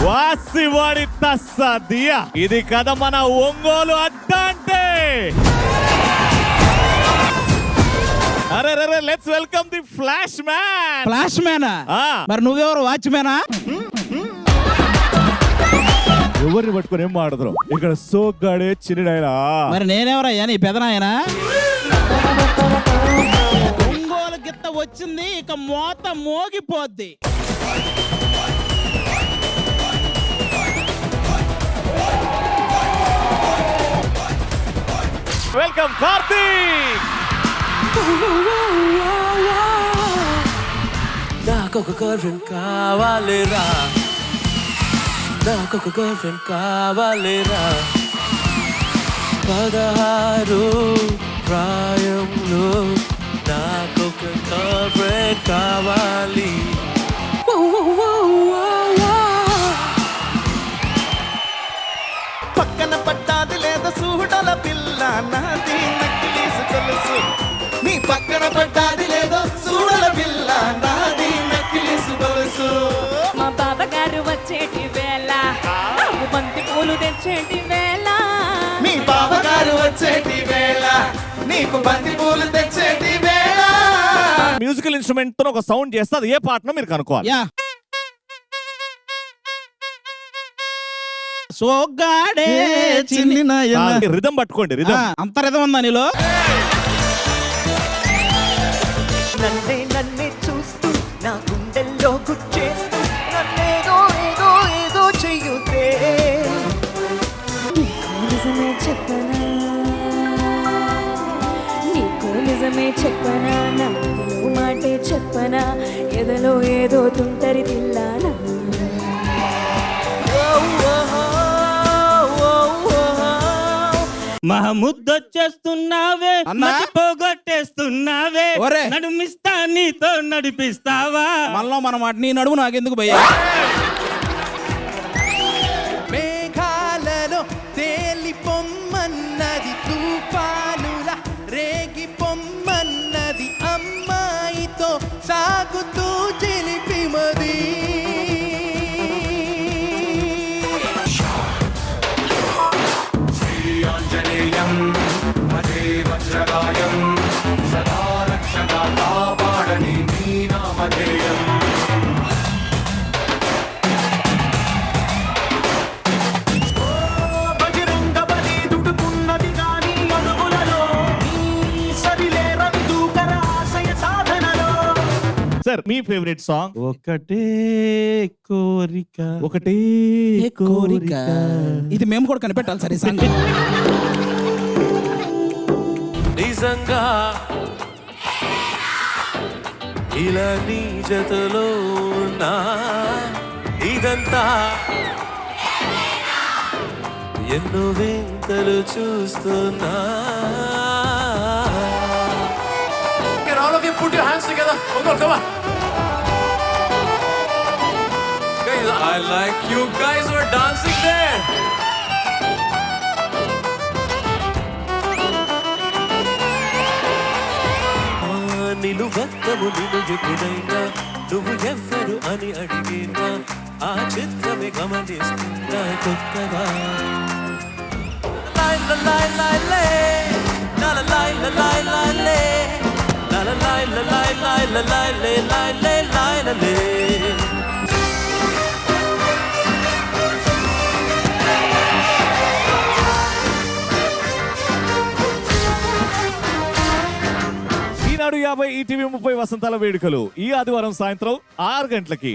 వాసివాడి తస్సదియా ఇది కదా మన ఒంగోలు అడ్డ అంటే. అరే రే let's welcome the flash man. Flash మ్యానా? మరి నువ్వెవరు, వాచ్మ్యానా? ఎవరిని పట్టుకొని ఏం మాడతారు ఇక్కడ? సోగ్గాడే చిన్నడాయనా. మరి నేనెవరయ్యా, నీ పెదనాయనా? ఒంగోలు గిత్త వచ్చింది, ఇక మోత మోగిపోద్ది. వెల్కమ్ కార్తీక్. నాకొక గర్ల్ ఫ్రెండ్ కావాలిరా, నాకొక గర్ల్ ఫ్రెండ్ కావాలిరా. 16 ప్రాయంలో నాకొక గర్ల్ ఫ్రెండ్ కావాలి. పక్కన పట్టాది లేదా సూడల పిల్ల నాది నక్కిలీసు తెలుసు. నీ పక్కన పట్టాది లేదా సూడల పిల్ల నాది నక్కిలీసు తెలుసు. మా బావగారు వచ్చేటి వేళ నాకు బంతి పూలు తెచ్చేటి వేళ. మీ బావగారు వచ్చేటి వేళ నీకు బంతి పూలు తెచ్చేటి వేళ. మ్యూజికల్ ఇన్స్ట్రుమెంట్ తో ఒక సౌండ్ చేస్తే అది ఏ పాటనో మీరు కనుక్కోవాలి. యా సోగ్గాడే చిన్ని నాయనా. రిథం పట్టుకోండి, రిథం. అంత రిథం ఉందా నీలో? నన్నే చూస్తూ నా గుండెల్లో గుచ్చేస్తూ నన్నేదో ఏదో ఏదో చెయ్యుతే. నిజమే చెప్పనా, నీకు నిజమే చెప్పనా, నా ఎదలో మాటే చెప్పనా, ఎదలో ఏదో తుంటరి తిల్లానా. మహముద్దొచ్చేస్తున్నావే, మతి పోగొట్టేస్తున్నావే, నడుమిస్తా నీతో నడిపిస్తావా? మనలో మన మాట, నీ నడుము నాకెందుకు భయ్యా? మేఘాలలో తేలి పొమ్మన్నది, తుఫానుల రేగి పొమ్మన్నది, అమ్మాయితో సాగుతూ చిలిపి మది. సార్ మీ ఫేవరెట్ సాంగ్? ఒకటే కోరిక, ఒకటే కోరిక. ఇది మేము కూడా కనిపెట్టాలి సరే సాంగ్. నిజంగా ఇలా నీ జతలో ఉన్నా ఇదంతా ఎన్నో వింతలు చూస్తున్నా. Can all of you put your hands together? Come on. Guys, I like you guys were dancing there. నిలువెత్తము నిన్ను ఎప్పుడైనా నువ్వు ఎవ్వరు అని అడిగినా ఆ చిత్రమే గమనిస్తున్నా కొత్తగా. ఈనాడు 50 ఈటీవీ 30 వసంతాల వేడుకలు ఈ ఆదివారం సాయంత్రం 6 గంటలకి